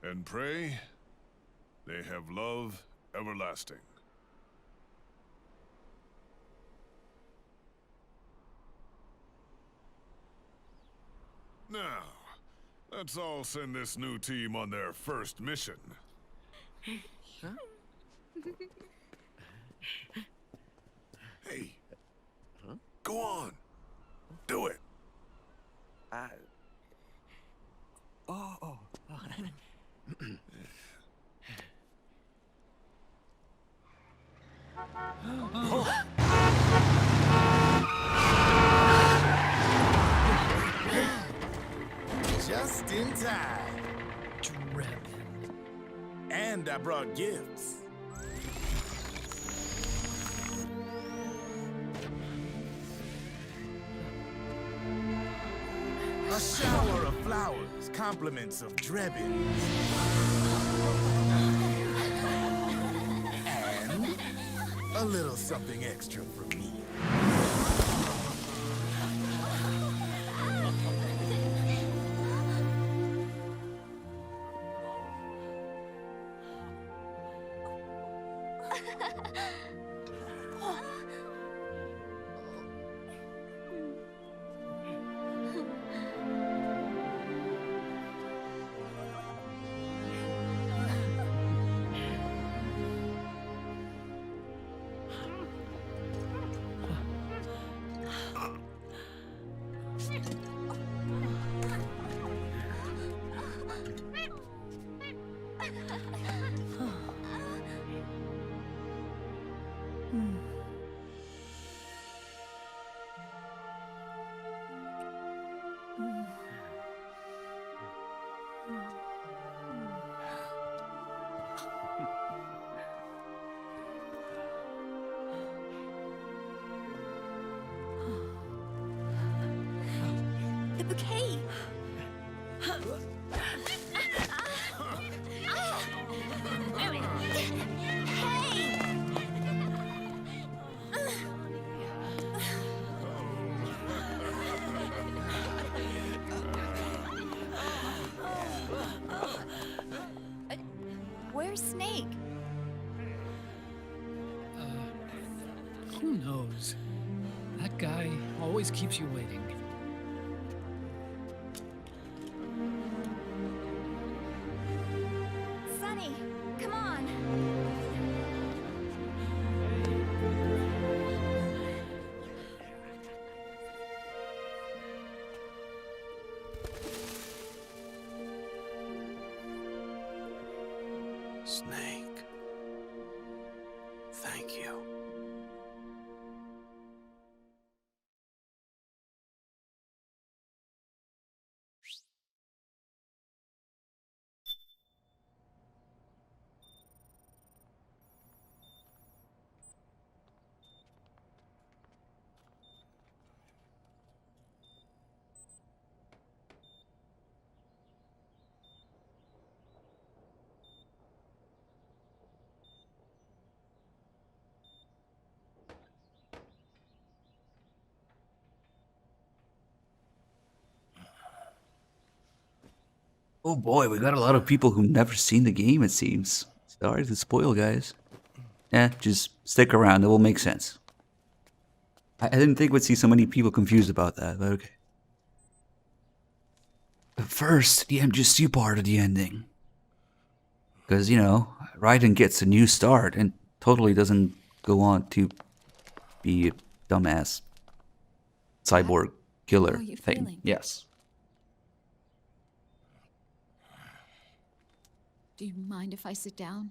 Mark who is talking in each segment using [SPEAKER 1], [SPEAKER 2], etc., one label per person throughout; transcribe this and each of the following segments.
[SPEAKER 1] and pray they have love everlasting. Now, let's all send this new team on their first mission.
[SPEAKER 2] Huh?
[SPEAKER 1] Hey, go on. Do it.
[SPEAKER 2] Oh.
[SPEAKER 3] Just in time.
[SPEAKER 2] Drebin.
[SPEAKER 3] And I brought gifts. A shower of flowers, compliments of Drebin. And a little something extra from me.
[SPEAKER 4] The bouquet! Where's Snake?
[SPEAKER 2] Who knows? That guy always keeps you waiting.
[SPEAKER 4] Sunny, come on!
[SPEAKER 3] Snake. Thank you.
[SPEAKER 5] Oh boy, we got a lot of people who've never seen the game, it seems. Sorry to spoil, guys. Just stick around, it will make sense. I didn't think we'd see so many people confused about that, but okay. But first, the MGS part of the ending. Because, you know, Raiden gets a new start and totally doesn't go on to be a dumbass cyborg killer
[SPEAKER 4] How are you
[SPEAKER 5] thing.
[SPEAKER 4] feeling?
[SPEAKER 5] Yes.
[SPEAKER 4] Do you mind if I sit down?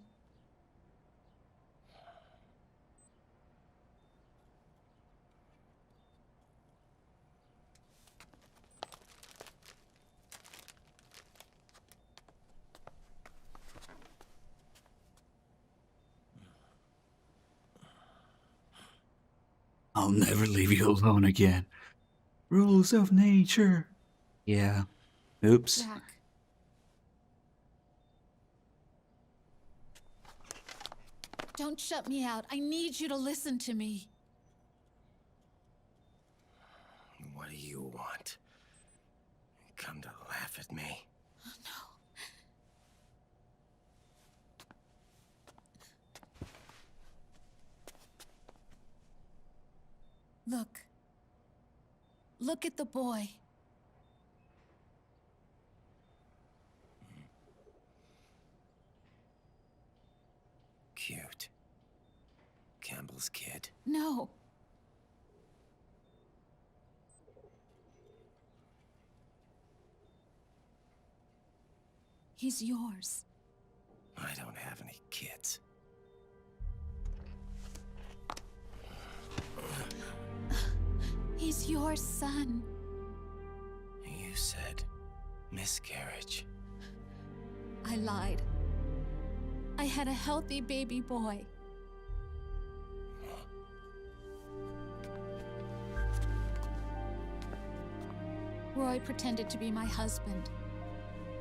[SPEAKER 5] I'll never leave you alone again. Rules of nature. Yeah. Oops.
[SPEAKER 4] Jack. Don't shut me out. I need you to listen to me.
[SPEAKER 3] What do you want? Come to laugh at me?
[SPEAKER 4] Look. Look at the boy.
[SPEAKER 6] Cute. Campbell's kid.
[SPEAKER 4] No. He's yours.
[SPEAKER 6] I don't have any kids.
[SPEAKER 4] He's your son.
[SPEAKER 6] You said miscarriage.
[SPEAKER 4] I lied. I had a healthy baby boy. Roy pretended to be my husband,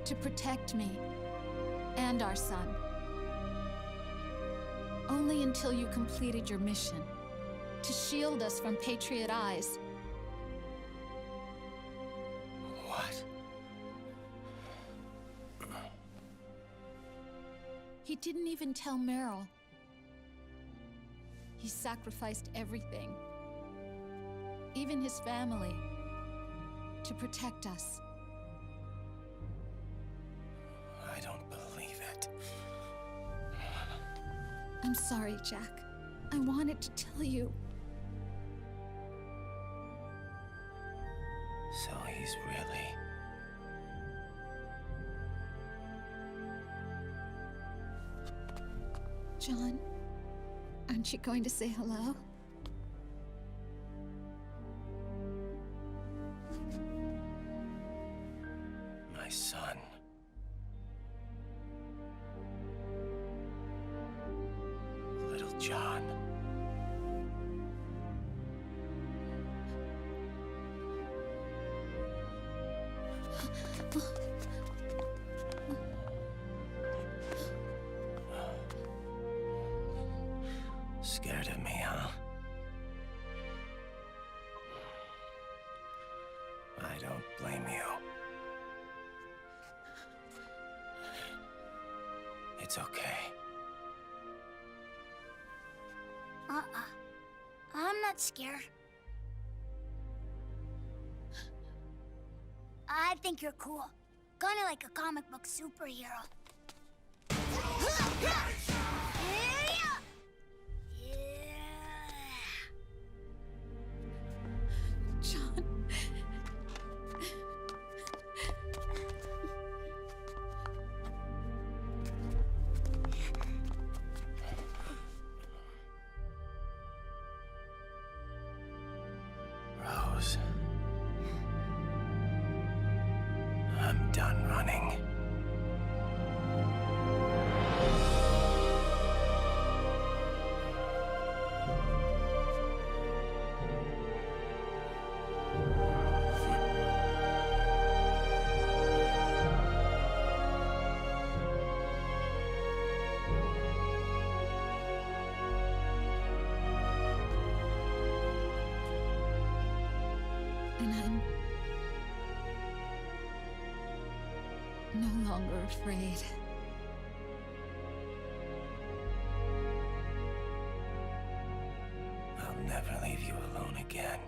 [SPEAKER 4] to protect me and our son. Only until you completed your mission, to shield us from Patriot eyes.
[SPEAKER 6] What?
[SPEAKER 4] He didn't even tell Meryl. He sacrificed everything, even his family, to protect us.
[SPEAKER 6] I don't believe it.
[SPEAKER 4] I'm sorry, Jack. I wanted to tell you.
[SPEAKER 6] So he's really...
[SPEAKER 4] John, aren't you going to say hello?
[SPEAKER 6] my son. Little John. Scared of me, huh? I don't blame you. It's okay.
[SPEAKER 7] I'm not scared. I think you're cool. Kinda like a comic book superhero.
[SPEAKER 4] John.
[SPEAKER 6] Rose. I'm done running.
[SPEAKER 4] And I'm no longer afraid.
[SPEAKER 6] I'll never leave you alone again.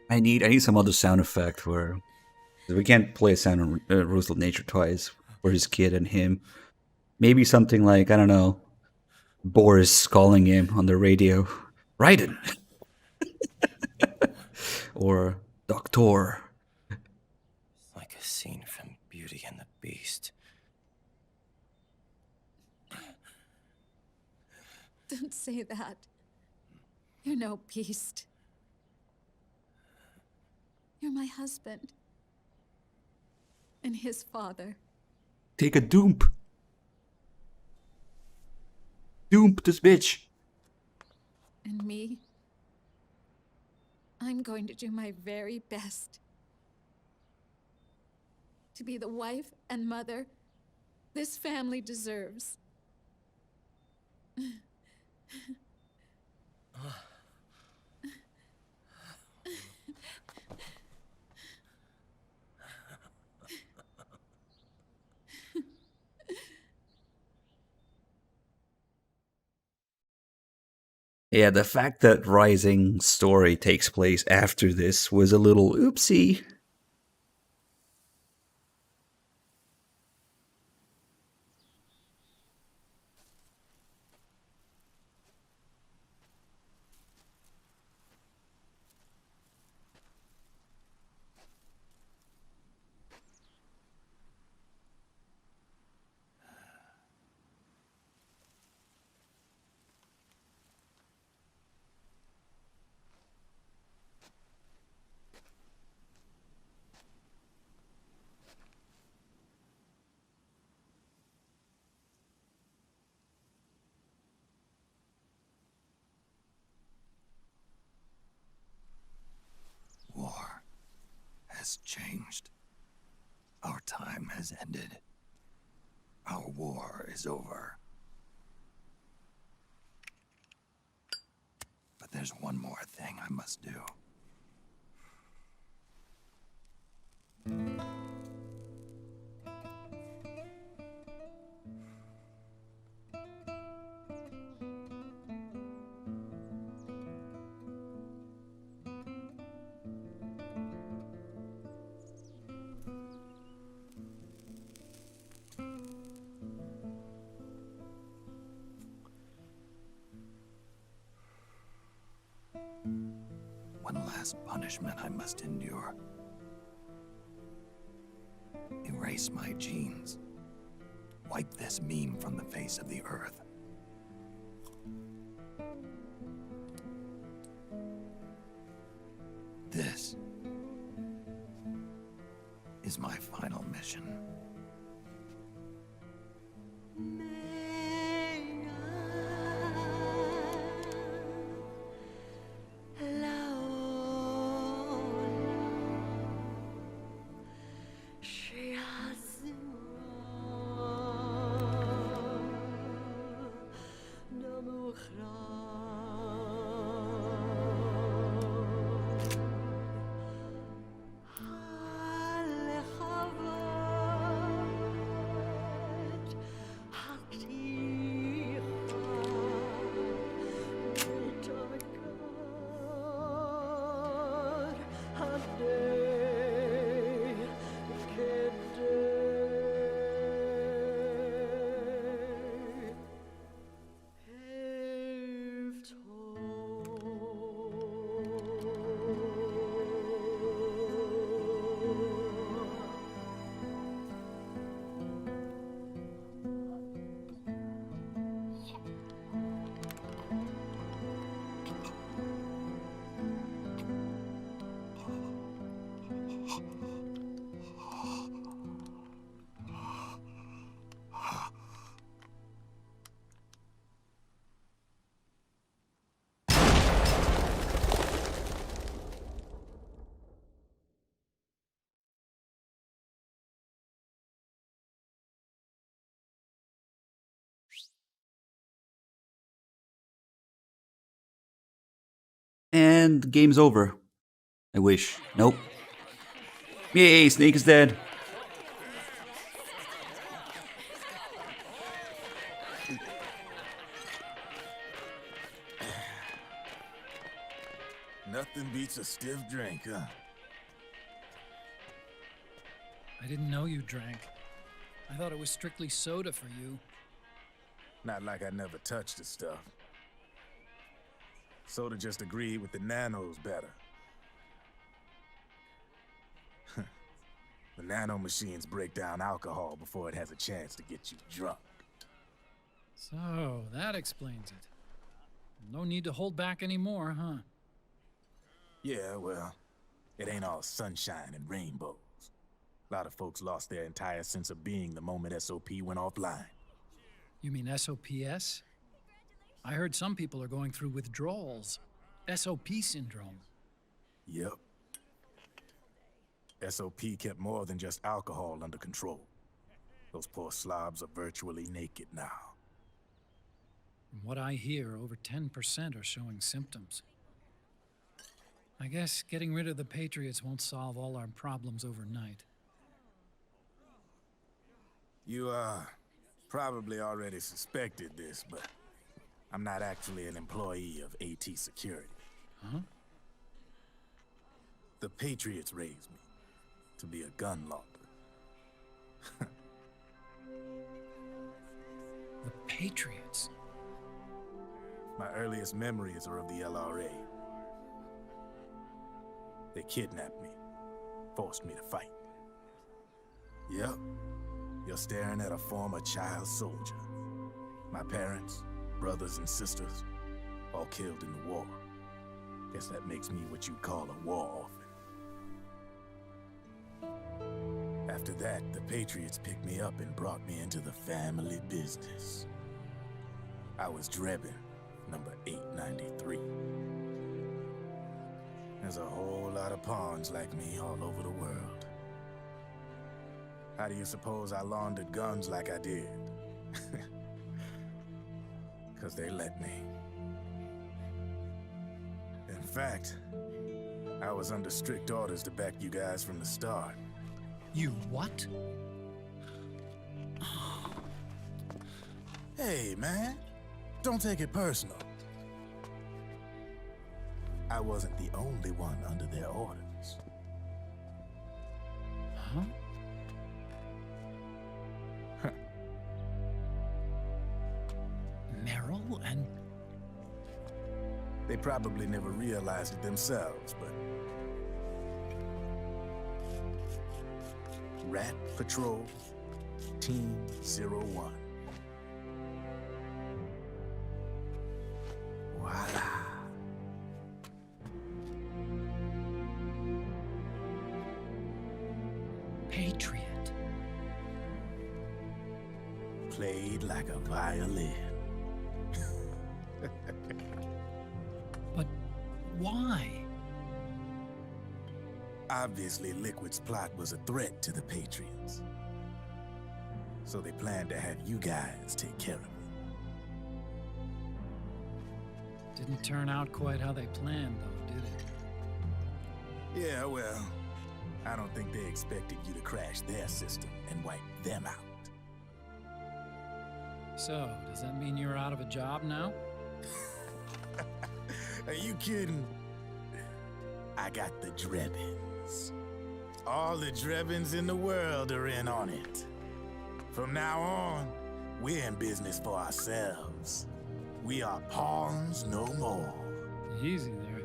[SPEAKER 5] I need some other sound effect where we can't play a sound on Ruthless Nature twice for his kid and him. Maybe something like, I don't know, Boris calling him on the radio, Raiden, or Doctor.
[SPEAKER 6] Like a scene from Beauty and the Beast.
[SPEAKER 4] Don't say that. You're no beast. You're my husband. And his father.
[SPEAKER 5] Take a doomp. Doomp this bitch.
[SPEAKER 4] And me. I'm going to do my very best to be the wife and mother this family deserves.
[SPEAKER 5] Yeah, the fact that Rising's story takes place after this was a little oopsie.
[SPEAKER 8] War has changed. Our time has ended. Our war is over. But there's one more thing I must do. One last punishment I must endure. Erase my genes. Wipe this meme from the face of the earth. This is my final mission.
[SPEAKER 5] And game's over. I wish. Nope. Yay, Snake is dead.
[SPEAKER 3] Nothing beats a stiff drink, huh?
[SPEAKER 2] I didn't know you drank. I thought it was strictly soda for you.
[SPEAKER 3] Not like I never touched the stuff. Soda just agreed with the nanos better. The nano machines break down alcohol before it has a chance to get you drunk.
[SPEAKER 2] So, that explains it. No need to hold back anymore, huh?
[SPEAKER 3] Yeah, well, it ain't all sunshine and rainbows. A lot of folks lost their entire sense of being the moment SOP went offline.
[SPEAKER 2] You mean SOPS? I heard some people are going through withdrawals. SOP syndrome.
[SPEAKER 3] Yep. SOP kept more than just alcohol under control. Those poor slobs are virtually naked now.
[SPEAKER 2] From what I hear, over 10% are showing symptoms. I guess getting rid of the Patriots won't solve all our problems overnight.
[SPEAKER 3] You, probably already suspected this, but I'm not actually an employee of AT Security.
[SPEAKER 2] Huh?
[SPEAKER 3] The Patriots raised me to be a gun launder.
[SPEAKER 2] The Patriots.
[SPEAKER 3] My earliest memories are of the LRA. They kidnapped me, forced me to fight. Yep, you're staring at a former child soldier. My parents, brothers and sisters, all killed in the war. Guess that makes me what you'd call a war orphan. After that, the Patriots picked me up and brought me into the family business. I was Drebin, number 893. There's a whole lot of pawns like me all over the world. How do you suppose I laundered guns like I did? 'Cause they let me. In fact, I was under strict orders to back you guys from the start.
[SPEAKER 2] You what?
[SPEAKER 3] Hey, man, don't take it personal. I wasn't the only one under their orders.
[SPEAKER 2] Huh? Meryl and...
[SPEAKER 3] They probably never realized it themselves, but... Rat Patrol, Team 01. Voila.
[SPEAKER 2] Patriot.
[SPEAKER 3] Played like a violin.
[SPEAKER 2] But why?
[SPEAKER 3] Obviously, Liquid's plot was a threat to the Patriots. So they planned to have you guys take care of it.
[SPEAKER 2] Didn't turn out quite how they planned, though, did it?
[SPEAKER 3] Yeah, well, I don't think they expected you to crash their system and wipe them out.
[SPEAKER 2] So, does that mean you're out of a job now?
[SPEAKER 3] Are you kidding? I got the Drebins. All the Drebins in the world are in on it. From now on, we're in business for ourselves. We are pawns no more.
[SPEAKER 2] Easy there.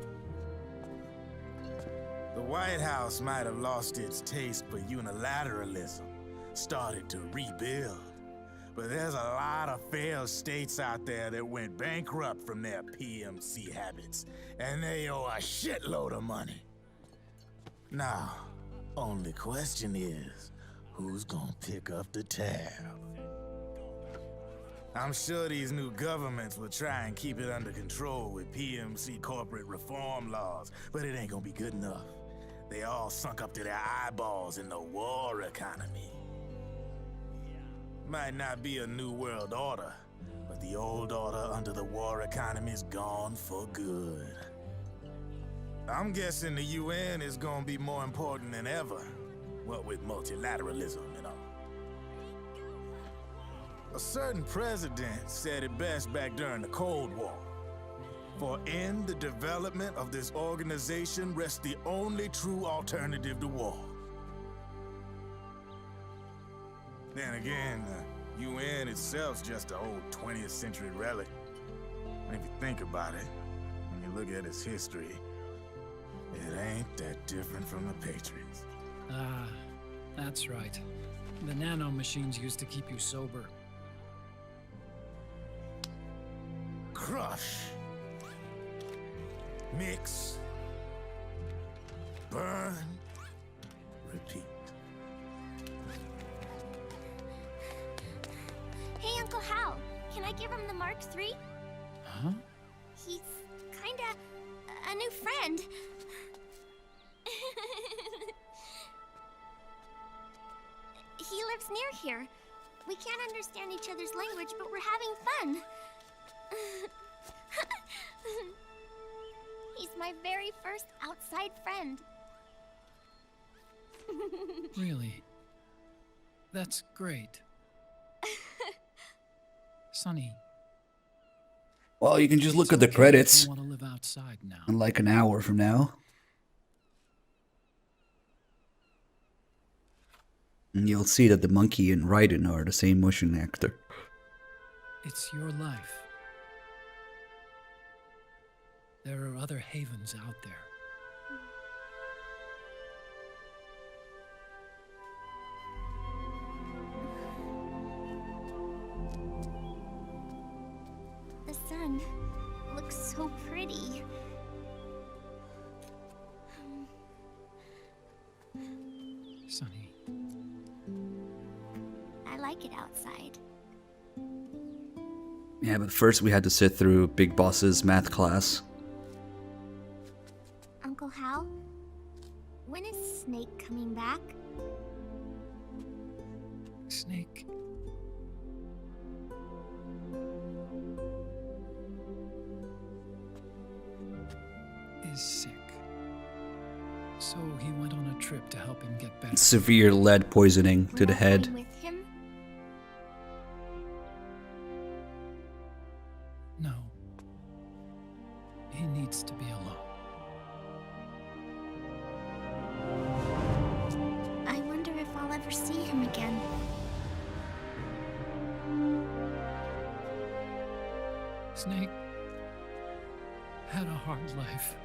[SPEAKER 3] The White House might have lost its taste for unilateralism, started to rebuild. But there's a lot of failed states out there that went bankrupt from their PMC habits, and they owe a shitload of money. Now, only question is, who's gonna pick up the tab? I'm sure these new governments will try and keep it under control with PMC corporate reform laws, but it ain't gonna be good enough. They all sunk up to their eyeballs in the war economy. Might not be a new world order, but the old order under the war economy's gone for good. I'm guessing the UN is gonna be more important than ever, what with multilateralism and all. A certain president said it best back during the Cold War. For in the development of this organization rests the only true alternative to war. Then again, the UN itself's just an old 20th century relic. And if you think about it, when you look at its history, it ain't that different from the Patriots.
[SPEAKER 2] Ah, that's right. The nano machines used to keep you sober.
[SPEAKER 3] Crush. Mix. Burn. Repeat.
[SPEAKER 7] Hey, Uncle Hal, can I give him the Mark III?
[SPEAKER 2] Huh?
[SPEAKER 7] He's kinda a new friend. He lives near here. We can't understand each other's language, but we're having fun. He's my very first outside friend.
[SPEAKER 2] Really? That's great. Sonny,
[SPEAKER 5] Well, you can just look
[SPEAKER 2] It's
[SPEAKER 5] at the
[SPEAKER 2] okay if
[SPEAKER 5] credits
[SPEAKER 2] you want to live outside now.
[SPEAKER 5] in like an hour from now. And you'll see that the monkey and Raiden are the same motion actor.
[SPEAKER 2] It's your life. There are other havens out there.
[SPEAKER 7] The sun looks so pretty.
[SPEAKER 2] Sonny,
[SPEAKER 7] I like it outside.
[SPEAKER 5] Yeah, but first we had to sit through Big Boss's math class.
[SPEAKER 7] Uncle Hal, when is Snake coming back?
[SPEAKER 2] Snake. Is sick. So he went on a trip to help him get better.
[SPEAKER 5] Severe lead poisoning to the
[SPEAKER 7] Not
[SPEAKER 5] head.
[SPEAKER 7] going with him?
[SPEAKER 2] No. He needs to be alone.
[SPEAKER 7] I wonder if I'll ever see him again.
[SPEAKER 2] Snake had a hard life.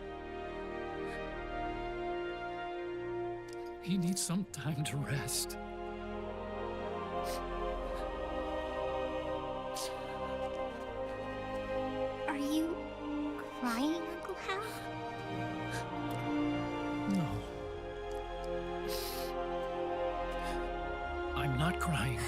[SPEAKER 2] He needs some time to rest.
[SPEAKER 7] Are you crying, Uncle Hal?
[SPEAKER 2] No. I'm not crying.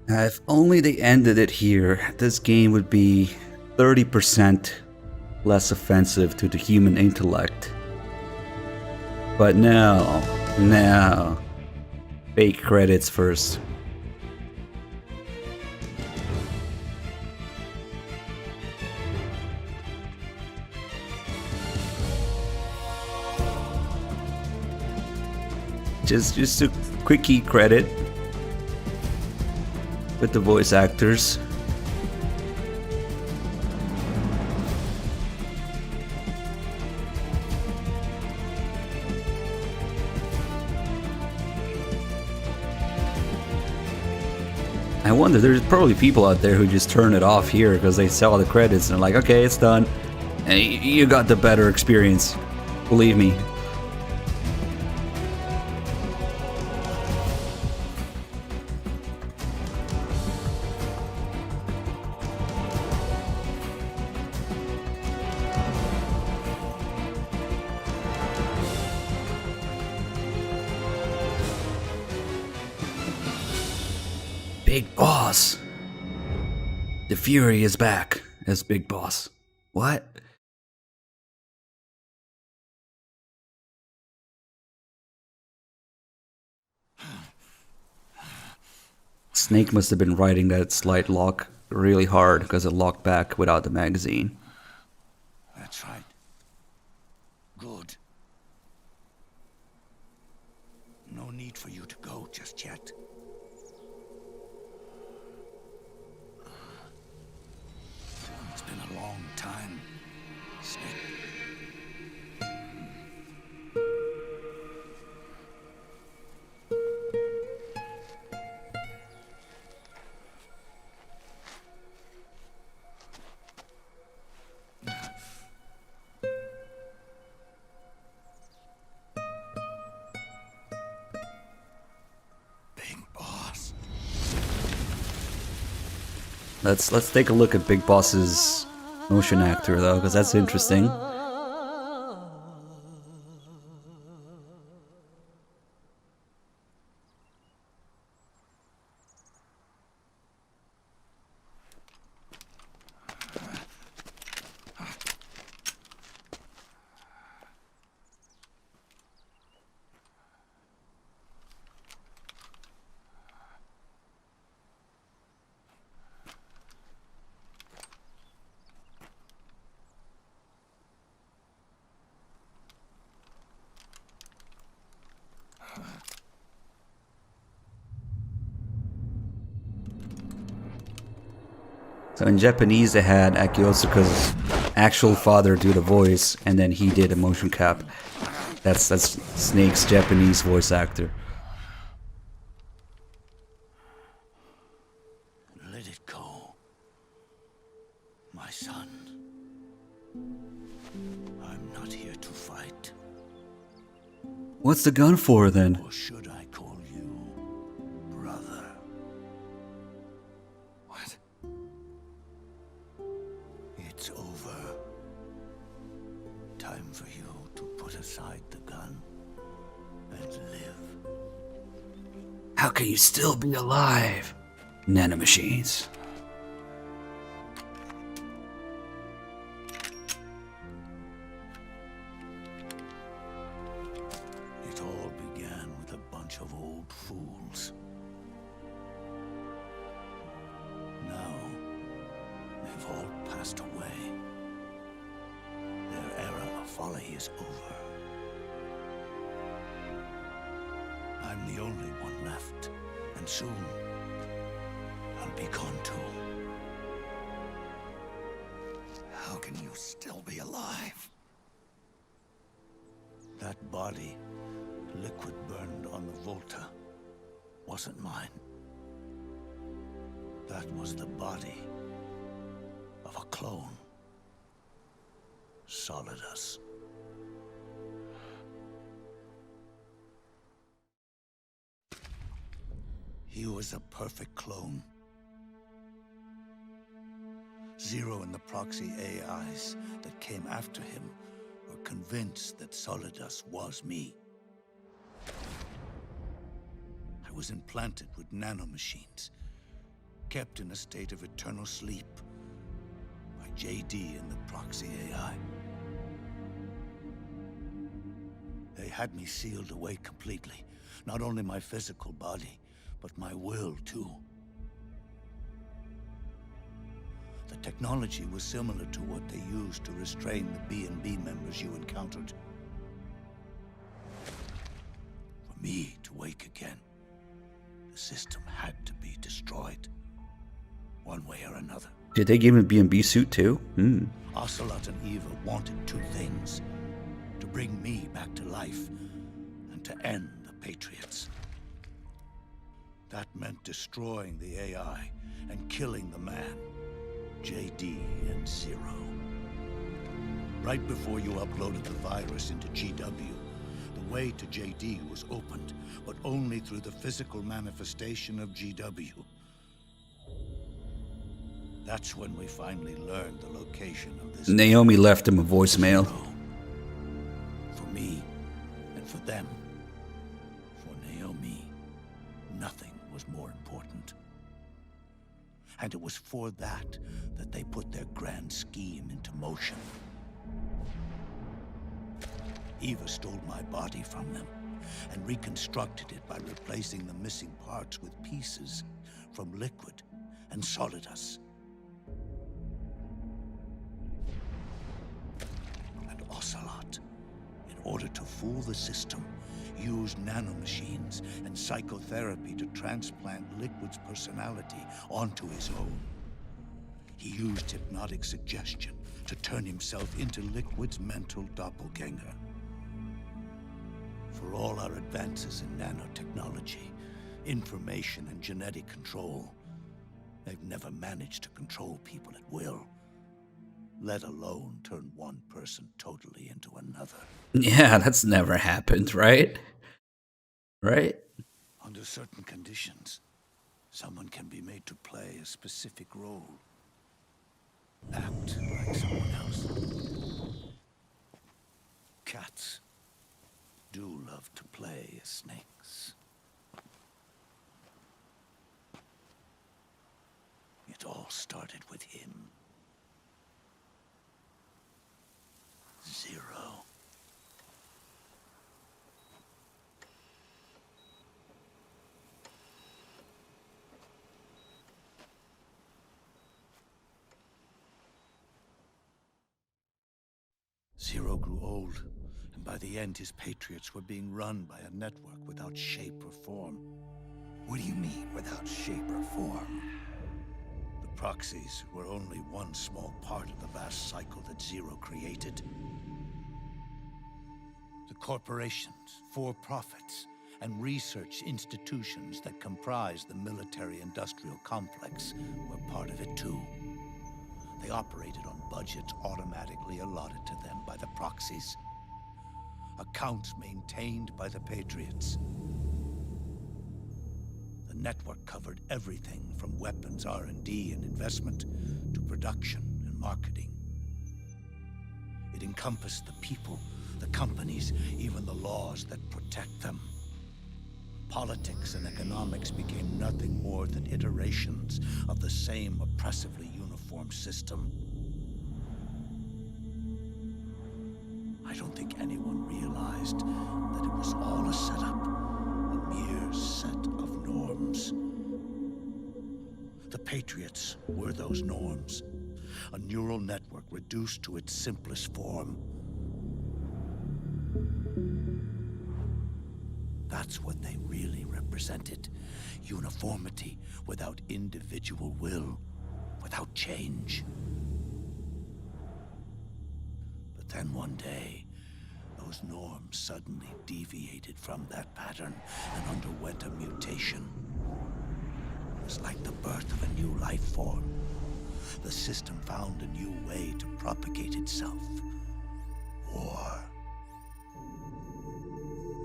[SPEAKER 5] If only they ended it here, this game would be 30% less offensive to the human intellect. But no. Fake credits first. Just a quickie credit with the voice actors. I wonder, there's probably people out there who just turn it off here because they saw the credits and are like, okay, it's done. And you got the better experience. Believe me. Big Boss. The Fury is back as Big Boss. What? Snake must have been riding that slide lock really hard because it locked back without the magazine.
[SPEAKER 8] That's right. Good. No need for you to go just yet. It's been a long time, Snake. Big Boss.
[SPEAKER 5] Let's take a look at Big Boss's motion actor though, because that's interesting. So in Japanese they had Akiosuka's actual father do the voice, and then he did a motion cap. That's Snake's Japanese voice actor.
[SPEAKER 8] Let it go, my son. I'm not here to fight.
[SPEAKER 5] What's the gun for then?
[SPEAKER 8] Or should I call you brother? What? It's over. Time for you to put aside the gun and live.
[SPEAKER 5] How can you still be alive? Nanomachines.
[SPEAKER 8] It all began with a bunch of old fools. Now, they've all passed away. Their era of folly is over. I'm the only one left, and soon I'll be gone too. How can you still be alive? That body, liquid burned on the Volta, wasn't mine. That was the body of a clone. Solidus. He was a perfect clone. Zero and the proxy AIs that came after him were convinced that Solidus was me. I was implanted with nanomachines, kept in a state of eternal sleep by JD and the proxy AI. They had me sealed away completely, not only my physical body, but my will too. The technology was similar to what they used to restrain the B&B members you encountered. For me to wake again, the system had to be destroyed, one way or another.
[SPEAKER 5] Did they give him a B&B suit too?
[SPEAKER 8] Ocelot and Eva wanted two things: to bring me back to life, and to end the Patriots. That meant destroying the AI and killing the man, JD and Zero. Right before you uploaded the virus into GW, the way to JD was opened, but only through the physical manifestation of GW. That's when we finally learned the location of this.
[SPEAKER 5] Naomi left him a voicemail.
[SPEAKER 8] Zero. For me, and for them. For Naomi, nothing was more important. And it was for that they put their grand scheme into motion. Eva stole my body from them and reconstructed it by replacing the missing parts with pieces from Liquid and Solidus. And Ocelot, in order to fool the system, used nanomachines and psychotherapy to transplant Liquid's personality onto his own. He used hypnotic suggestion to turn himself into Liquid's mental doppelganger. For all our advances in nanotechnology, information and genetic control, they've never managed to control people at will, let alone turn one person totally into another.
[SPEAKER 5] Yeah, that's never happened, right? Right?
[SPEAKER 8] Under certain conditions, someone can be made to play a specific role. Act like someone else. Cats do love to play as snakes. It all started with him. Zero. Zero grew old, and by the end his Patriots were being run by a network without shape or form.
[SPEAKER 9] What do you mean, without shape or form?
[SPEAKER 8] The proxies were only one small part of the vast cycle that Zero created. The corporations, for-profits, and research institutions that comprise the military-industrial complex were part of it too. They operated on budgets automatically allotted to them by the proxies. Accounts maintained by the Patriots. The network covered everything from weapons R&D and investment to production and marketing. It encompassed the people, the companies, even the laws that protect them. Politics and economics became nothing more than iterations of the same oppressively uniform system. I don't think anyone realized that it was all a setup, a mere set of norms. The Patriots were those norms, a neural network reduced to its simplest form. That's what they really represented. Uniformity without individual will, without change. But then one day, those norms suddenly deviated from that pattern and underwent a mutation. It was like the birth of a new life form. The system found a new way to propagate itself. War.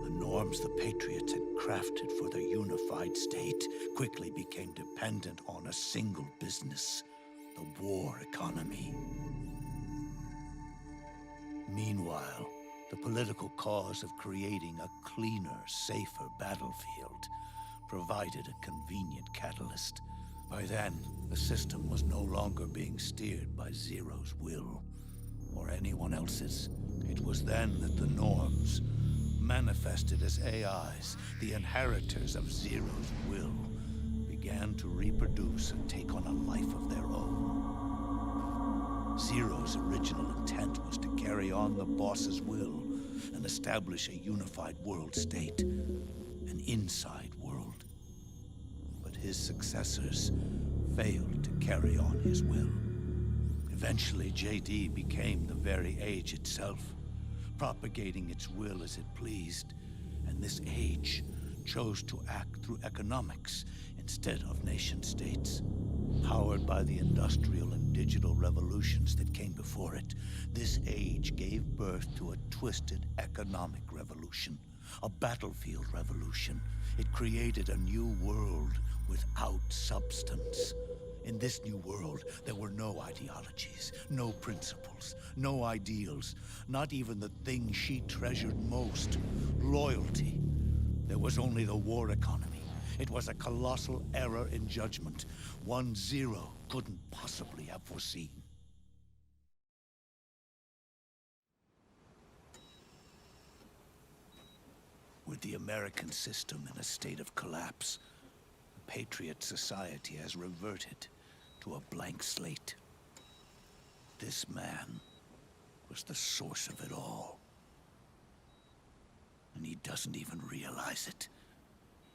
[SPEAKER 8] The norms the Patriots had crafted for their unified state quickly became dependent on a single business, the war economy. Meanwhile, the political cause of creating a cleaner, safer battlefield provided a convenient catalyst. By then, the system was no longer being steered by Zero's will, or anyone else's. It was then that the norms, manifested as AIs, the inheritors of Zero's will, began to reproduce and take on a life of their own. Zero's original intent was to carry on the boss's will and establish a unified world state, an inside world. But his successors failed to carry on his will. Eventually, JD became the very age itself, propagating its will as it pleased, and this age chose to act through economics instead of nation-states. Powered by the industrial and digital revolutions that came before it, this age gave birth to a twisted economic revolution, a battlefield revolution. It created a new world without substance. In this new world, there were no ideologies, no principles, no ideals, not even the thing she treasured most, loyalty. There was only the war economy. It was a colossal error in judgment, one Zero couldn't possibly have foreseen. With the American system in a state of collapse, the Patriot Society has reverted to a blank slate. This man was the source of it all. And he doesn't even realize it.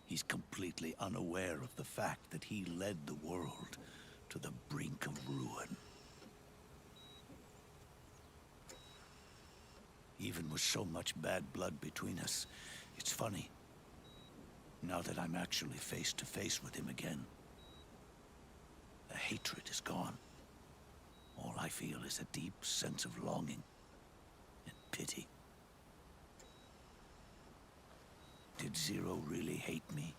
[SPEAKER 8] He's completely unaware of the fact that he led the world to the brink of ruin. Even with so much bad blood between us, it's funny. Now that I'm actually face to face with him again, the hatred is gone. All I feel is a deep sense of longing and pity. Did Zero really hate me?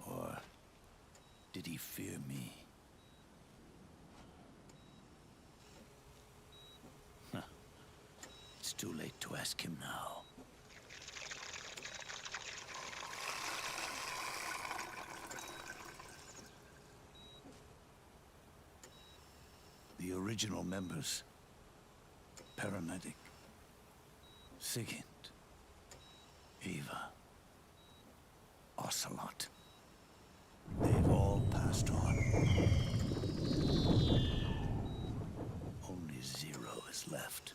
[SPEAKER 8] Or did he fear me? Huh. It's too late to ask him now. The original members, Paramedic, Sigint, Eva, Ocelot. They've all passed on. Only Zero is left.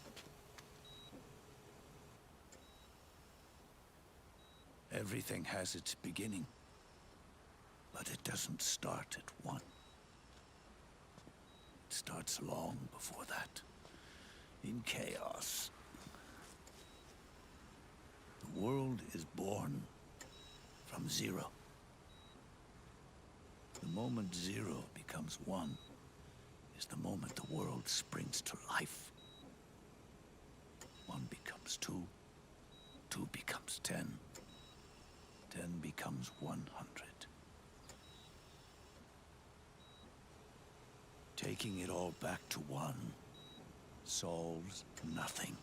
[SPEAKER 8] Everything has its beginning, but it doesn't start at 1. It starts long before that, in chaos. The world is born from 0. The moment 0 becomes 1 is the moment the world springs to life. 1 becomes 2, 2 becomes 10, 10 becomes 100. Taking it all back to 1 solves nothing.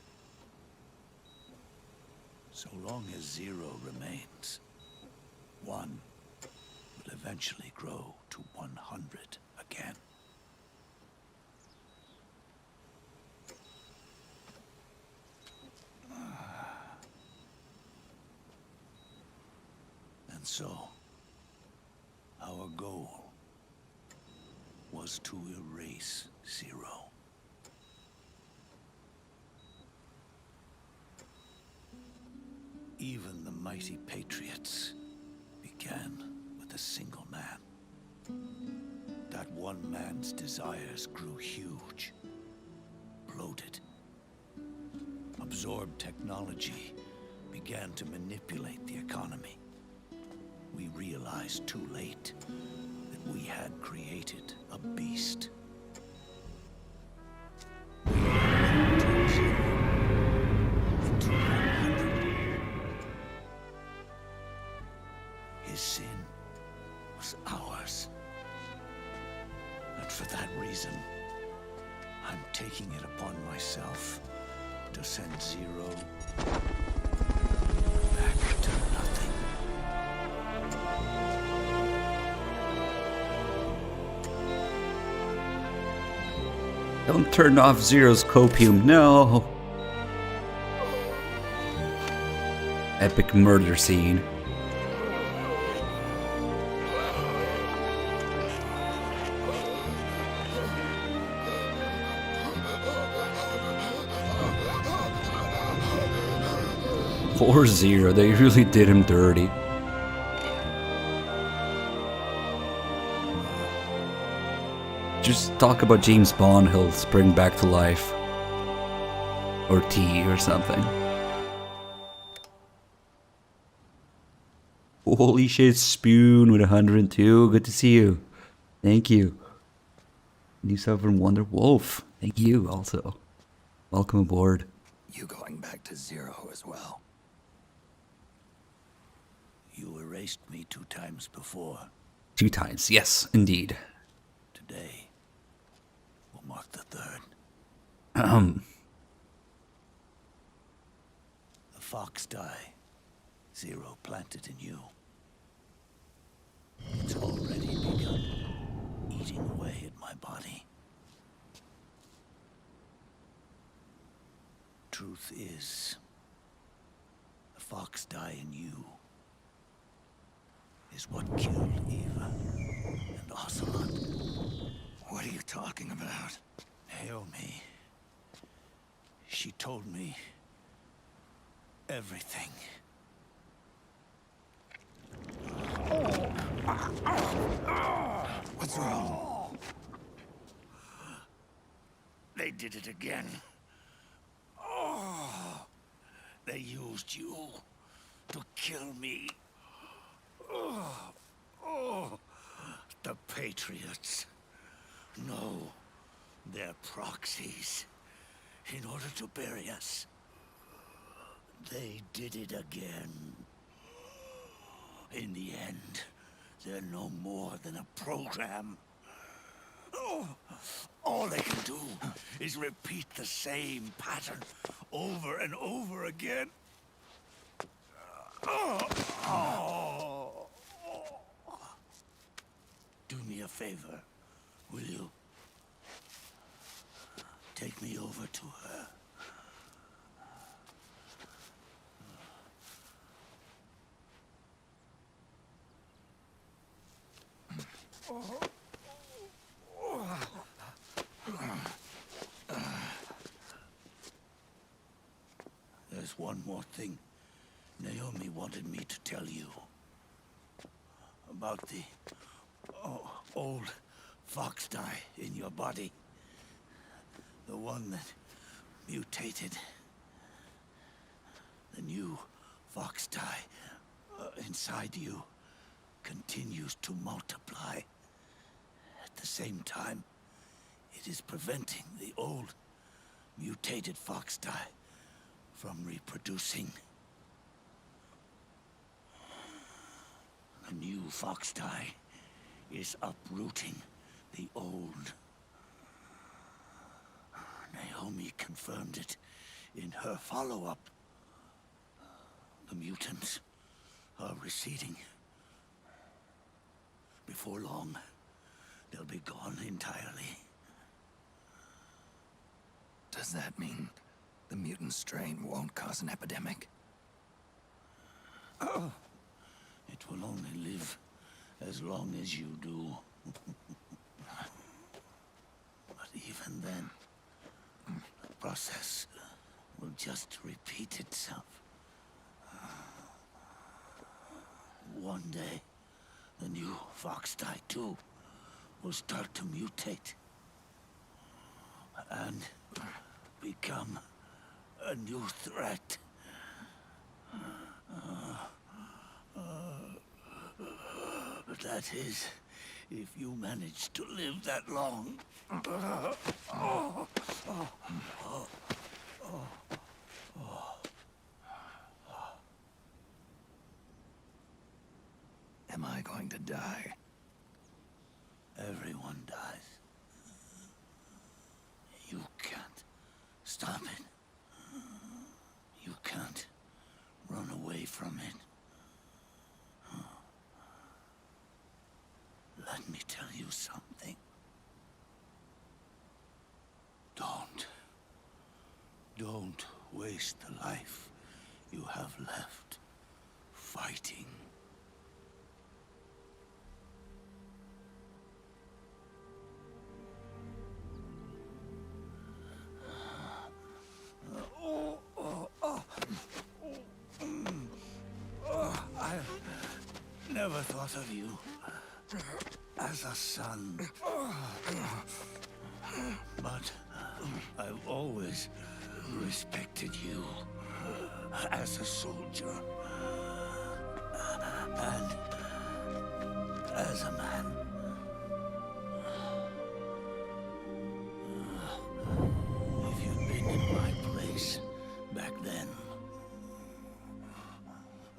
[SPEAKER 8] So long as 0 remains, 1 will eventually grow to 100 again. And so, our goal was to erase 0. Even the mighty Patriots began with a single man. That one man's desires grew huge, bloated, absorbed technology, began to manipulate the economy. We realized too late that we had created a beast. We had turned 0 into 100. His sin was ours. And for that reason, I'm taking it upon myself to send 0 back to nothing.
[SPEAKER 5] Don't turn off Zero's copium, no! Epic murder scene. Poor Zero, they really did him dirty. Just talk about James Bond, he'll spring back to life. Or T or something. Holy shit, Spoon with 102. Good to see you. Thank you. New sub from Wonder Wolf. Thank you also. Welcome aboard.
[SPEAKER 6] You going back to 0 as well?
[SPEAKER 8] You erased me 2 times before.
[SPEAKER 5] 2 times, yes, indeed.
[SPEAKER 8] Today will mark the 3rd. The fox die 0 planted in you. It's already begun eating away at my body. Truth is, the fox die in you is what killed Eva and Ocelot.
[SPEAKER 6] What are you talking about?
[SPEAKER 8] Naomi. She told me everything.
[SPEAKER 6] What's wrong?
[SPEAKER 8] They did it again. They used you to kill me. The Patriots. No, they're proxies. In order to bury us. They did it again. In the end, they're no more than a program. All they can do is repeat the same pattern over and over again. Do me a favor, will you? Take me over to her. There's one more thing Naomi wanted me to tell you about the old fox dye in your body. The one that mutated. The new fox dye inside you continues to multiply. At the same time, it is preventing the old mutated fox dye from reproducing. The new fox dye is uprooting the old. Naomi confirmed it in her follow-up. The mutants are receding. Before long, they'll be gone entirely.
[SPEAKER 6] Does that mean the mutant strain won't cause an epidemic?
[SPEAKER 8] It will only live as long as you do. But even then, the process will just repeat itself. One day, the new fox dye too will start to mutate and become a new threat. That is, if you manage to live that long.
[SPEAKER 6] Am I going to die?
[SPEAKER 8] Everyone dies. You can't stop it. You can't run away from it. Let me tell you something. Don't waste the life you have left fighting. I never thought of you as a son. But I've always respected you as a soldier and as a man. If you'd been in my place back then,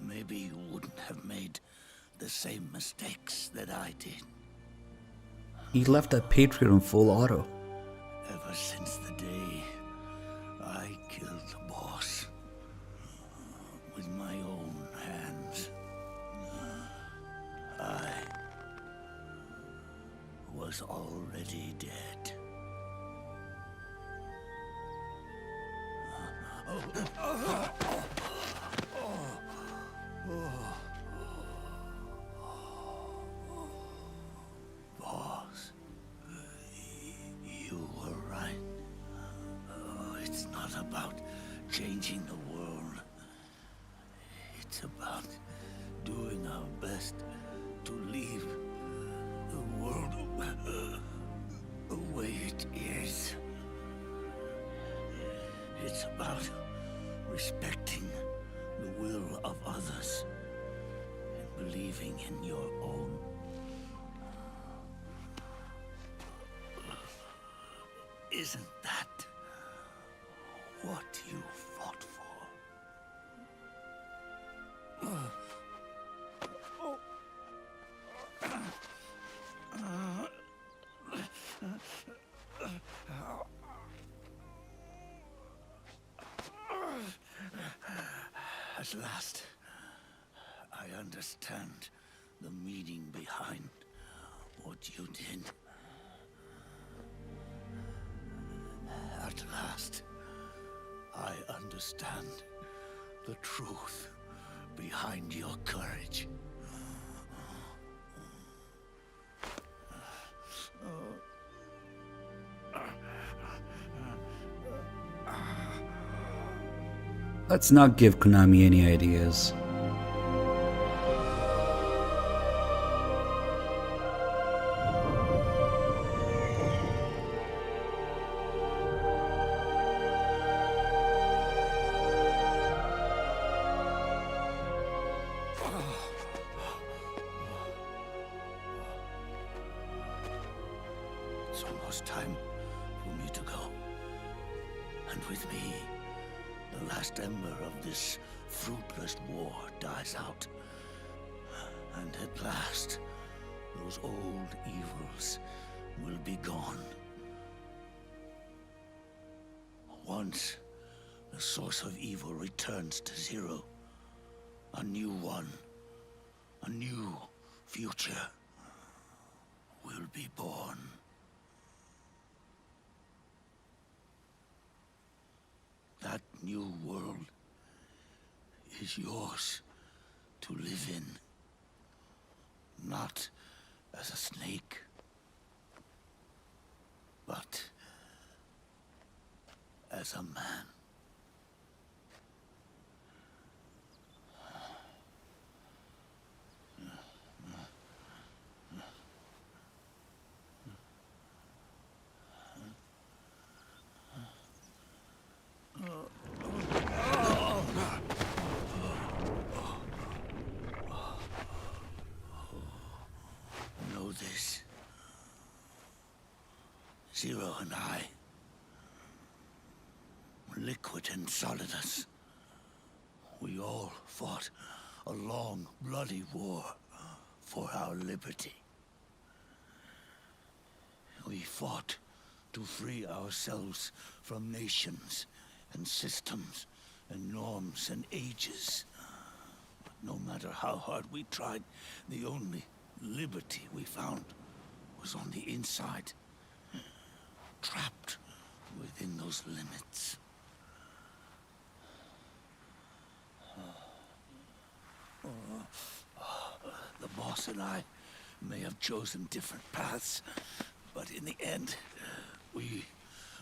[SPEAKER 8] maybe you wouldn't have made the same mistakes that I did.
[SPEAKER 5] He left that Patriot on full auto.
[SPEAKER 8] Ever since the day I killed the boss with my own hands, I was already dead. Boss, you were right. It's not about changing the world. It's about doing our best to leave the world the way it is. It's about respecting the will of others and believing in your own. Isn't that what you fought for? At last, I understand the meaning behind what you did. At last, I understand the truth behind your courage.
[SPEAKER 5] Let's not give Konami any ideas.
[SPEAKER 8] It's almost time for me to go. And with me, the last ember of this fruitless war dies out. And at last, those old evils will be gone. Once the source of evil returns to zero, a new one, a new future will be born. That new world is yours to live in. Not as a snake, but as a man. Know this. Zero and I, liquid and solidus, we all fought a long, bloody war for our liberty. We fought to free ourselves from nations and systems and norms and ages. But no matter how hard we tried, the only liberty we found was on the inside, trapped within those limits. The boss and I may have chosen different paths, but in the end, we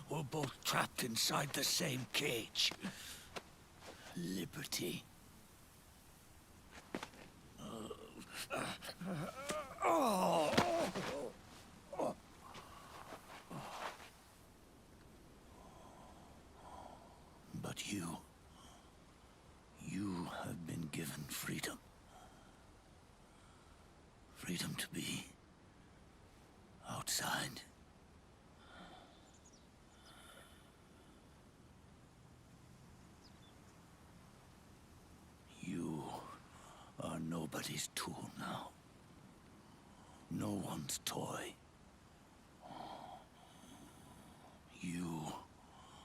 [SPEAKER 8] were both trapped inside the same cage. Liberty. But you have been given freedom. Freedom to be outside. You are nobody's tool now. No one's toy. You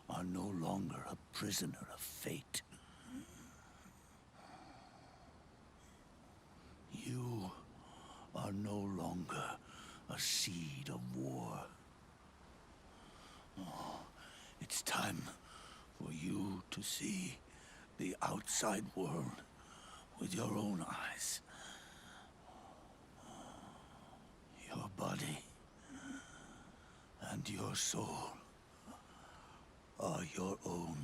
[SPEAKER 8] are no longer a prisoner of fate. You are no longer a seed of war. It's time for you to see the outside world with your own eyes. Your body and your soul are your own.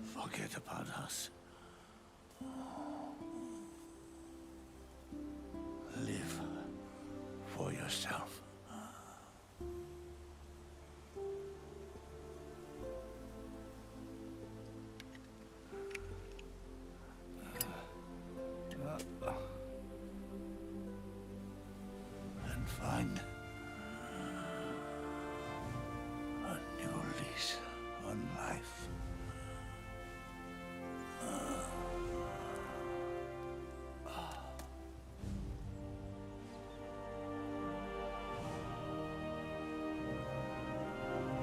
[SPEAKER 8] Forget about us. Live for yourself. And find a new lease on life.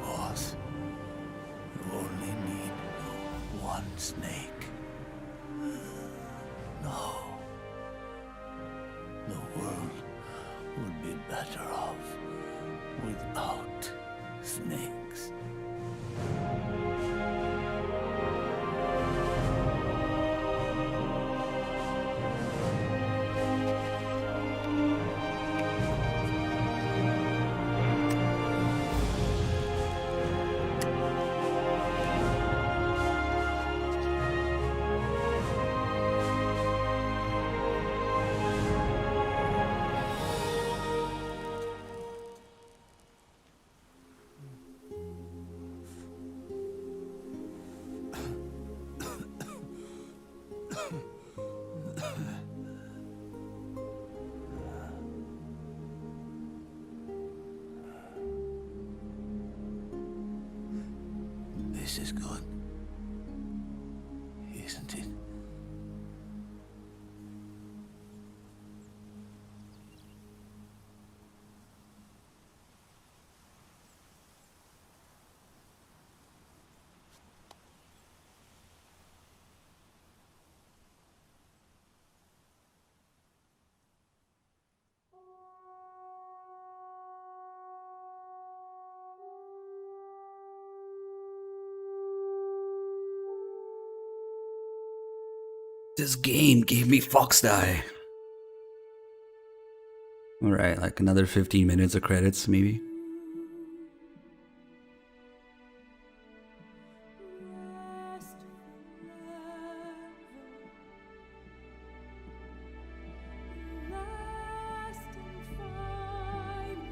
[SPEAKER 8] Boss, you only need one snake. No. The world would be better off without snakes. isn't it?
[SPEAKER 5] This game gave me fox die. Alright, like another 15 minutes of credits, maybe.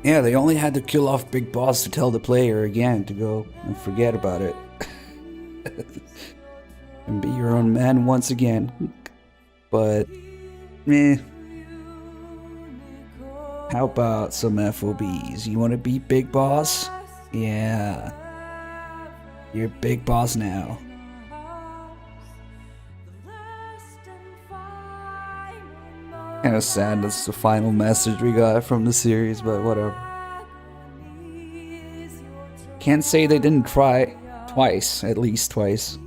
[SPEAKER 5] Yeah, they only had to kill off Big Boss to tell the player again to go and forget about it. And be your own man once again. But, meh. How about some FOBs? You want to be Big Boss? Yeah. You're Big Boss now. Kinda sad that's the final message we got from the series, but whatever. Can't say they didn't try twice, at least twice.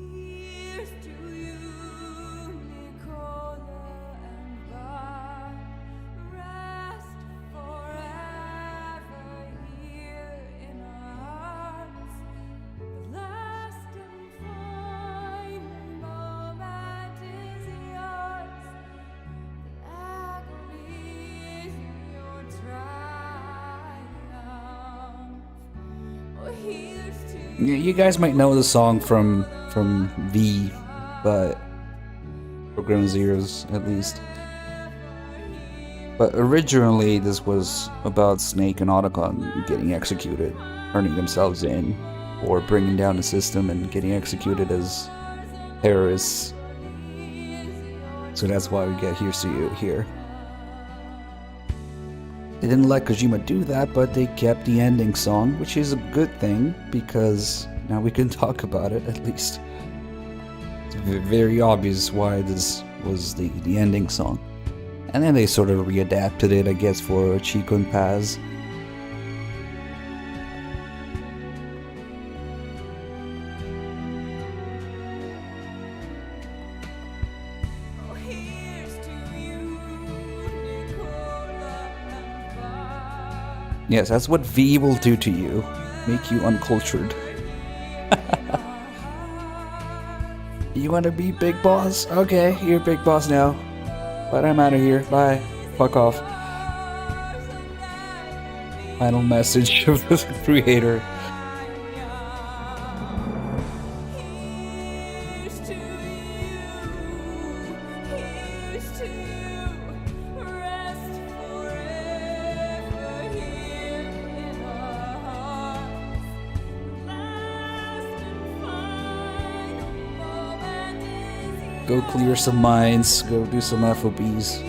[SPEAKER 5] You guys might know the song from V, but Program Zeroes at least. But originally this was about Snake and Otacon getting executed, turning themselves in, or bringing down the system and getting executed as terrorists. So that's why we get Here's to You here. They didn't let Kojima do that, but they kept the ending song, which is a good thing, because now we can talk about it, at least. It's very obvious why this was the ending song. And then they sort of readapted it, I guess, for Chico and Paz. Yes, that's what V will do to you. Make you uncultured. You wanna be Big Boss? Okay, you're Big Boss now. But I'm out of here. Bye. Fuck off. Final message of the creator. Go clear some minds, go do some FOBs.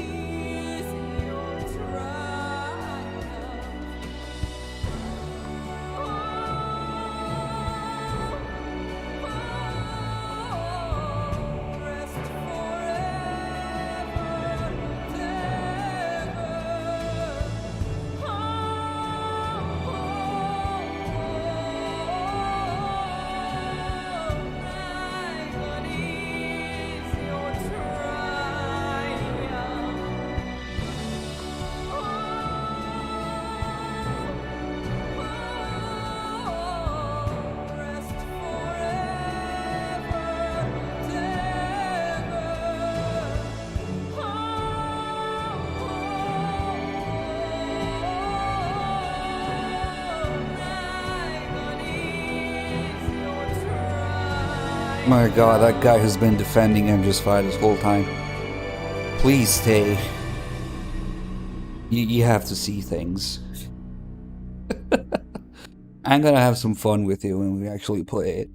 [SPEAKER 5] My god, that guy has been defending MGS5 this whole time. Please stay. You have to see things. I'm gonna have some fun with you when we actually play it.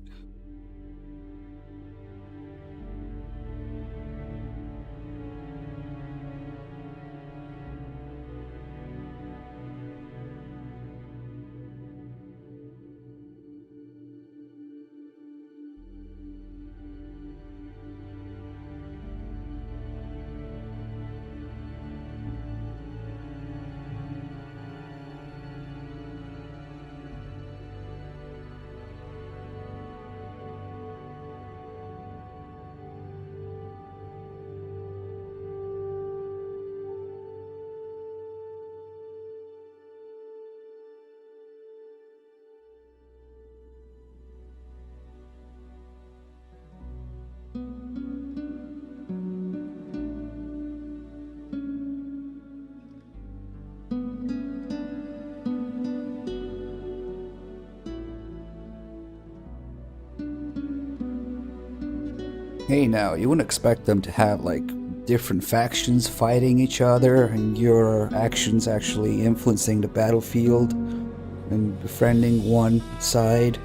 [SPEAKER 5] Hey now, you wouldn't expect them to have like different factions fighting each other and your actions actually influencing the battlefield and befriending one side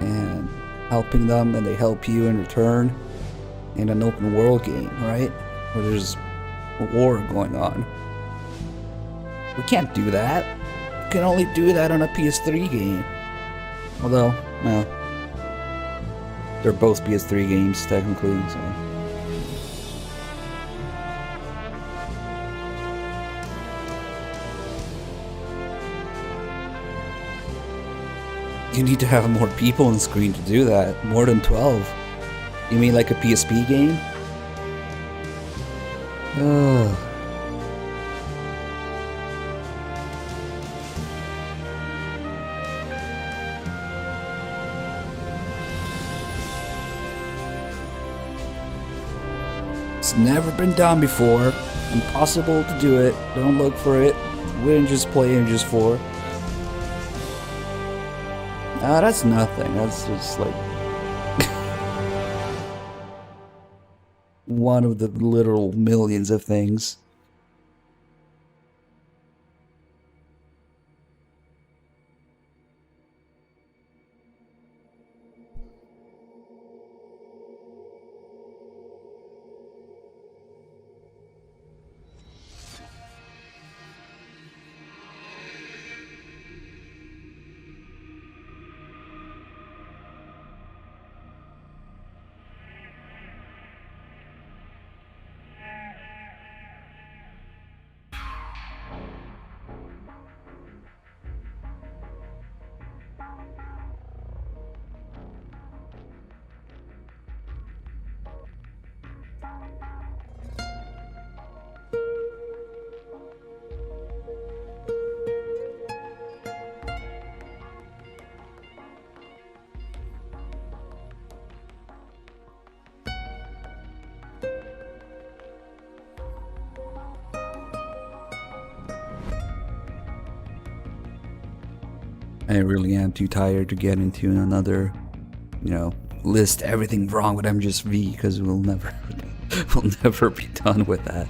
[SPEAKER 5] and helping them and they help you in return in an open world game, right? Where there's a war going on. We can't do that. You can only do that on a PS3 game. Although, well, they're both PS3 games technically, so. You need to have more people on screen to do that. More than 12. You mean like a PSP game? Ugh. It's never been done before. Impossible to do it. Don't look for it. We didn't just play Injust 4. Ah, that's nothing. That's just like one of the literal millions of things. I really am too tired to get into another, list everything wrong with MGS V because we'll never be done with that.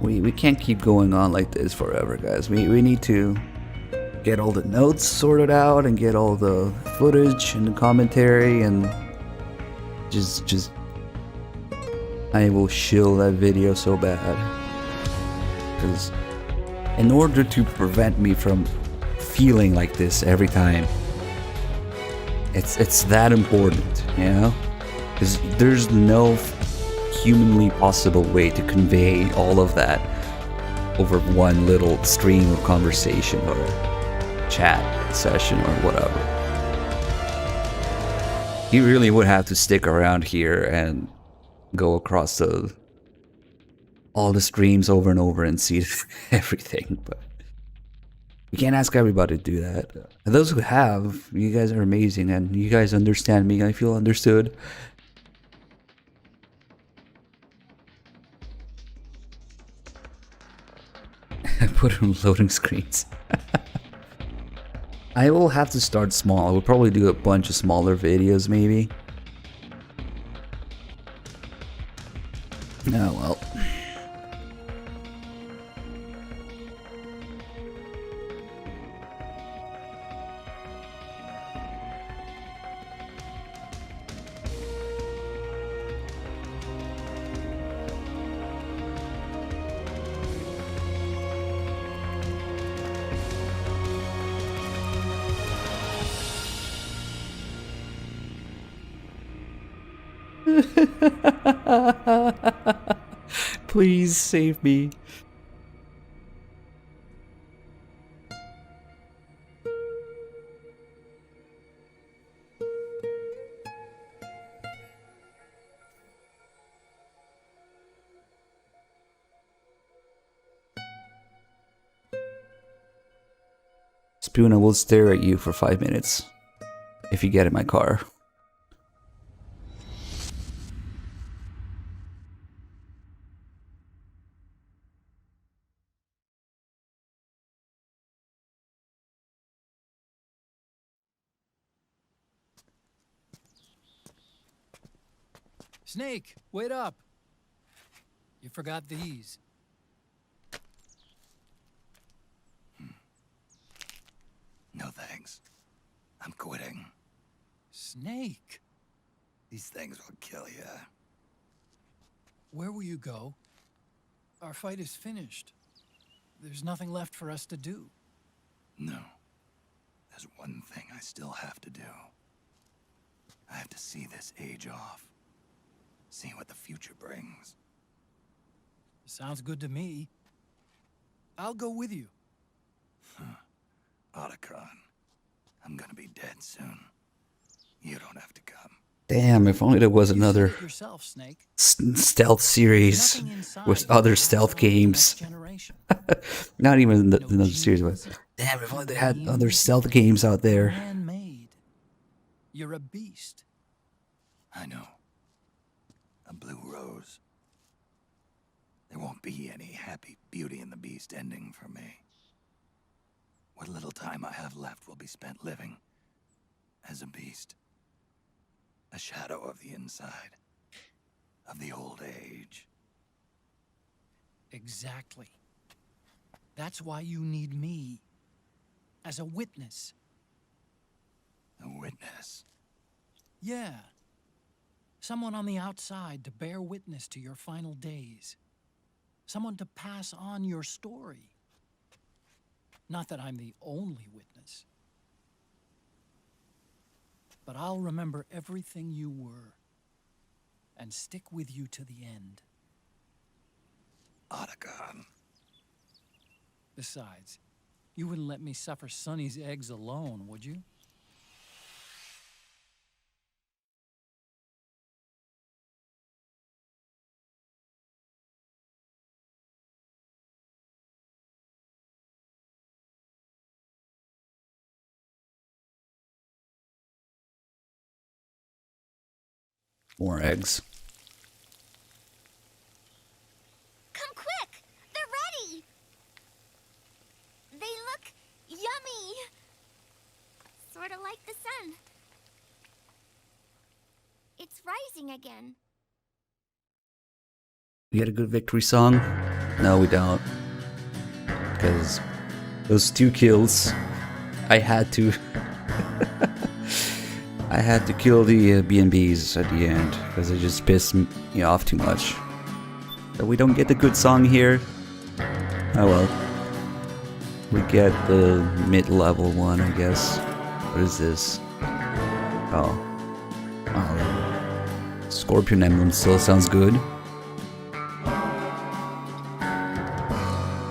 [SPEAKER 5] We can't keep going on like this forever, guys. We need to get all the notes sorted out and get all the footage and the commentary and just I will shill that video so bad, because in order to prevent me from feeling like this every time, it's that important, because there's no humanly possible way to convey all of that over one little stream of conversation or chat session or whatever. You really would have to stick around here and go across all the streams over and over and see everything, but we can't ask everybody to do that. And those who have, you guys are amazing and you guys understand me. I feel understood. Put in loading screens. I will have to start small. I will probably do a bunch of smaller videos maybe. Oh well. Please save me. Spoon, I will stare at you for 5 minutes if you get in my car.
[SPEAKER 2] Snake, wait up. You forgot these.
[SPEAKER 6] No thanks. I'm quitting.
[SPEAKER 2] Snake,
[SPEAKER 6] These things will kill you.
[SPEAKER 2] where will you go? Our fight is finished. There's nothing left for us to do.
[SPEAKER 6] No. There's one thing I still have to do. I have to see this age off. See what the future brings.
[SPEAKER 2] Sounds good to me. I'll go with you.
[SPEAKER 6] Otacon, I'm gonna be dead soon. You don't have to come.
[SPEAKER 5] Damn, if only there was
[SPEAKER 2] You
[SPEAKER 5] another
[SPEAKER 2] said it yourself, Snake.
[SPEAKER 5] stealth series
[SPEAKER 2] Nothing inside
[SPEAKER 5] with
[SPEAKER 2] will
[SPEAKER 5] other
[SPEAKER 2] pass
[SPEAKER 5] stealth
[SPEAKER 2] on to the next
[SPEAKER 5] games.
[SPEAKER 2] generation.
[SPEAKER 5] Not even
[SPEAKER 2] No
[SPEAKER 5] another series,
[SPEAKER 2] genes,
[SPEAKER 5] but damn, if only they
[SPEAKER 2] no
[SPEAKER 5] had
[SPEAKER 2] genes.
[SPEAKER 5] other stealth games out there.
[SPEAKER 2] Man-made. You're a beast.
[SPEAKER 6] I know. A blue rose. There won't be any happy Beauty and the Beast ending for me. What little time I have left will be spent living as a beast. A shadow of the inside. Of the old age.
[SPEAKER 2] Exactly. That's why you need me. As a witness.
[SPEAKER 6] A witness.
[SPEAKER 2] Yeah. Someone on the outside to bear witness to your final days. Someone to pass on your story. Not that I'm the only witness. But I'll remember everything you were. And stick with you to the end.
[SPEAKER 6] Otacon.
[SPEAKER 2] Besides, you wouldn't let me suffer Sonny's eggs alone, would you?
[SPEAKER 5] More eggs.
[SPEAKER 7] Come quick! They're ready! They look yummy! Sort of like the sun. It's rising again.
[SPEAKER 5] We get a good victory song? No, we don't. Because those 2 kills, I had to... I had to kill the B&Bs at the end, because they just pissed me off too much. So we don't get the good song here. Oh well. We get the mid-level one, I guess. What is this? Oh. Oh. Scorpion Emblem still sounds good.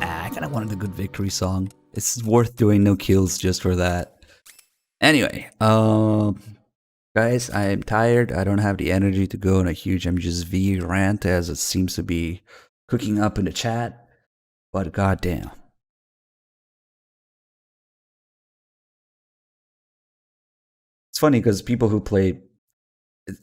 [SPEAKER 5] I kinda wanted a good victory song. It's worth doing no kills just for that. Anyway, guys, I am tired. I don't have the energy to go on a huge MGS rant as it seems to be cooking up in the chat. But goddamn. It's funny because people who play,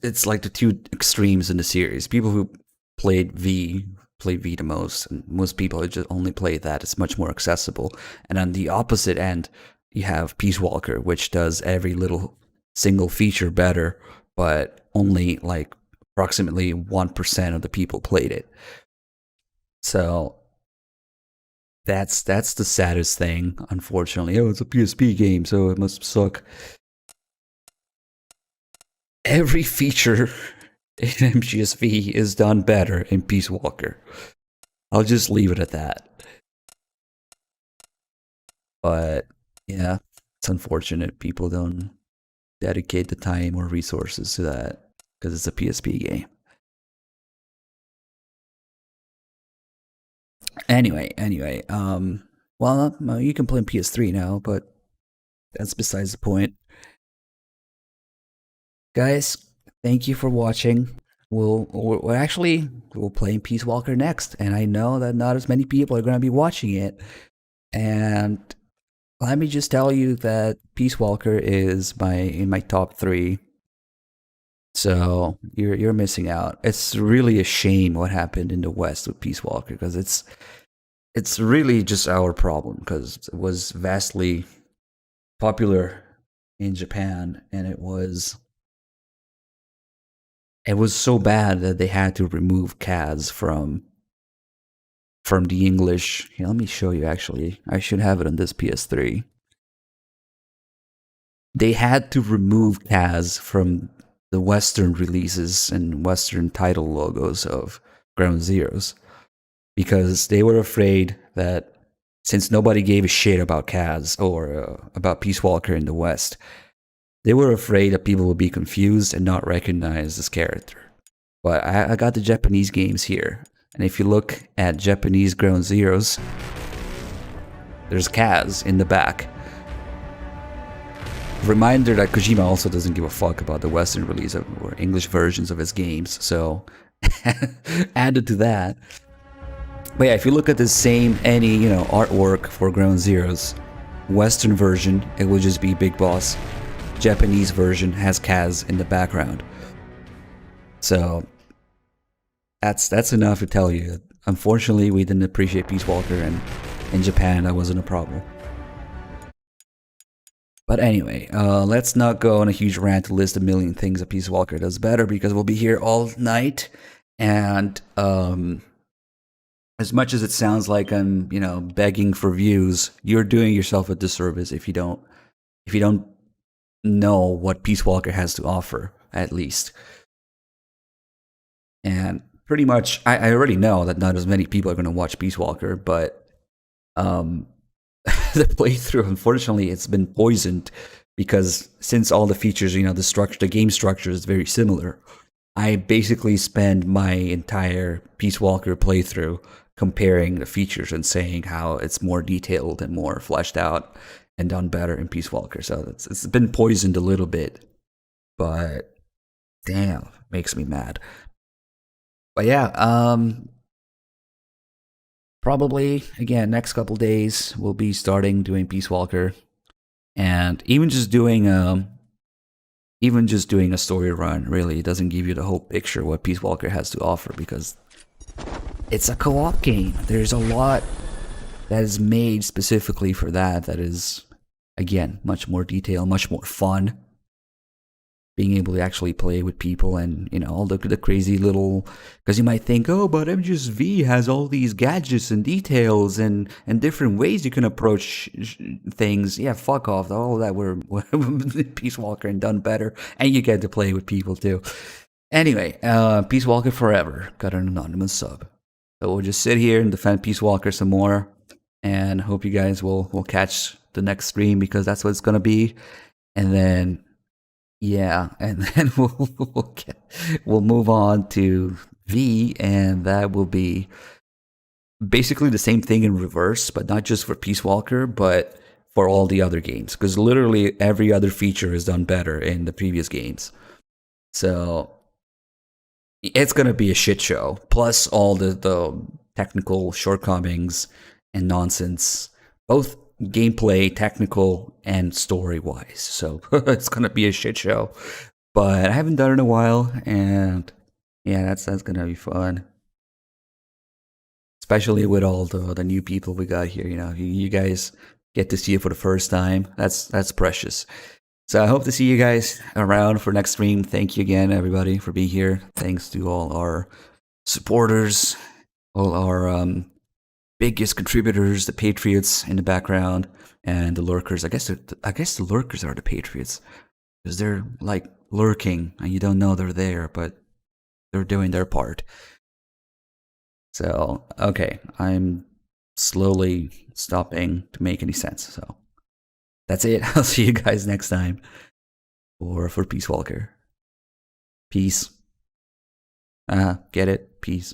[SPEAKER 5] it's like the 2 extremes in the series. People who played V play V the most, and most people who just only play that. It's much more accessible. And on the opposite end, you have Peace Walker, which does every little single feature better, but only like approximately 1% of the people played it. So that's the saddest thing, unfortunately. Oh, it's a PSP game, so it must suck. Every feature in MGSV is done better in Peace Walker. I'll just leave it at that. But yeah, it's unfortunate people don't dedicate the time or resources to that because it's a PSP game. Anyway, well, you can play on PS3 now, but that's besides the point. Guys, thank you for watching. We'll play Peace Walker next, and I know that not as many people are going to be watching it. And let me just tell you that Peace Walker is in my top 3. So you're missing out. It's really a shame what happened in the West with Peace Walker, because it's really just our problem, because it was vastly popular in Japan, and it was it was so bad that they had to remove Kaz from the English. Here, let me show you. Actually, I should have it on this PS3. They had to remove Kaz from the Western releases and Western title logos of Ground Zeroes because they were afraid that since nobody gave a shit about Kaz or about Peace Walker in the West, they were afraid that people would be confused and not recognize this character. But I got the Japanese games here, and if you look at Japanese Ground Zeroes, there's Kaz in the back. Reminder that Kojima also doesn't give a fuck about the Western release or English versions of his games, so added to that. But yeah, if you look at the same artwork for Ground Zeroes, Western version, it will just be Big Boss. Japanese version has Kaz in the background. So that's enough to tell you. Unfortunately, we didn't appreciate Peace Walker, and in Japan that wasn't a problem. But anyway, let's not go on a huge rant to list a million things that Peace Walker does better, because we'll be here all night. And as much as it sounds like I'm, begging for views, you're doing yourself a disservice if you don't know what Peace Walker has to offer, at least. And pretty much, I already know that not as many people are going to watch Peace Walker, but the playthrough, unfortunately, it's been poisoned because since all the features, the game structure is very similar, I basically spend my entire Peace Walker playthrough comparing the features and saying how it's more detailed and more fleshed out and done better in Peace Walker. So it's been poisoned a little bit, but damn, makes me mad. But yeah, probably, again, next couple days, we'll be starting doing Peace Walker. And even just doing a story run really doesn't give you the whole picture what Peace Walker has to offer, because it's a co-op game. There's a lot that is made specifically for that is, again, much more detailed, much more fun. Being able to actually play with people and, all the crazy little... Because you might think, oh, but MGS V has all these gadgets and details and different ways you can approach things. Yeah, fuck off. All that were Peace Walker and done better. And you get to play with people, too. Anyway, Peace Walker forever. Got an anonymous sub. So we'll just sit here and defend Peace Walker some more. And hope you guys will catch the next stream, because that's what it's going to be. And then... yeah, and then we'll move on to V, and that will be basically the same thing in reverse, but not just for Peace Walker, but for all the other games, because literally every other feature is done better in the previous games. So it's going to be a shit show, plus all the technical shortcomings and nonsense, both gameplay, technical, and story-wise. So it's gonna be a shit show. But I haven't done it in a while, and yeah, that's gonna be fun. Especially with all the new people we got here. You guys get to see it for the first time. That's precious. So I hope to see you guys around for next stream. Thank you again, everybody, for being here. Thanks to all our supporters, all our biggest contributors, the Patriots in the background, and the lurkers. I guess the lurkers are the Patriots, because they're like lurking and you don't know they're there, but they're doing their part. So okay, I'm slowly stopping to make any sense. So that's it. I'll see you guys next time for Peace Walker. Peace. Get it? Peace.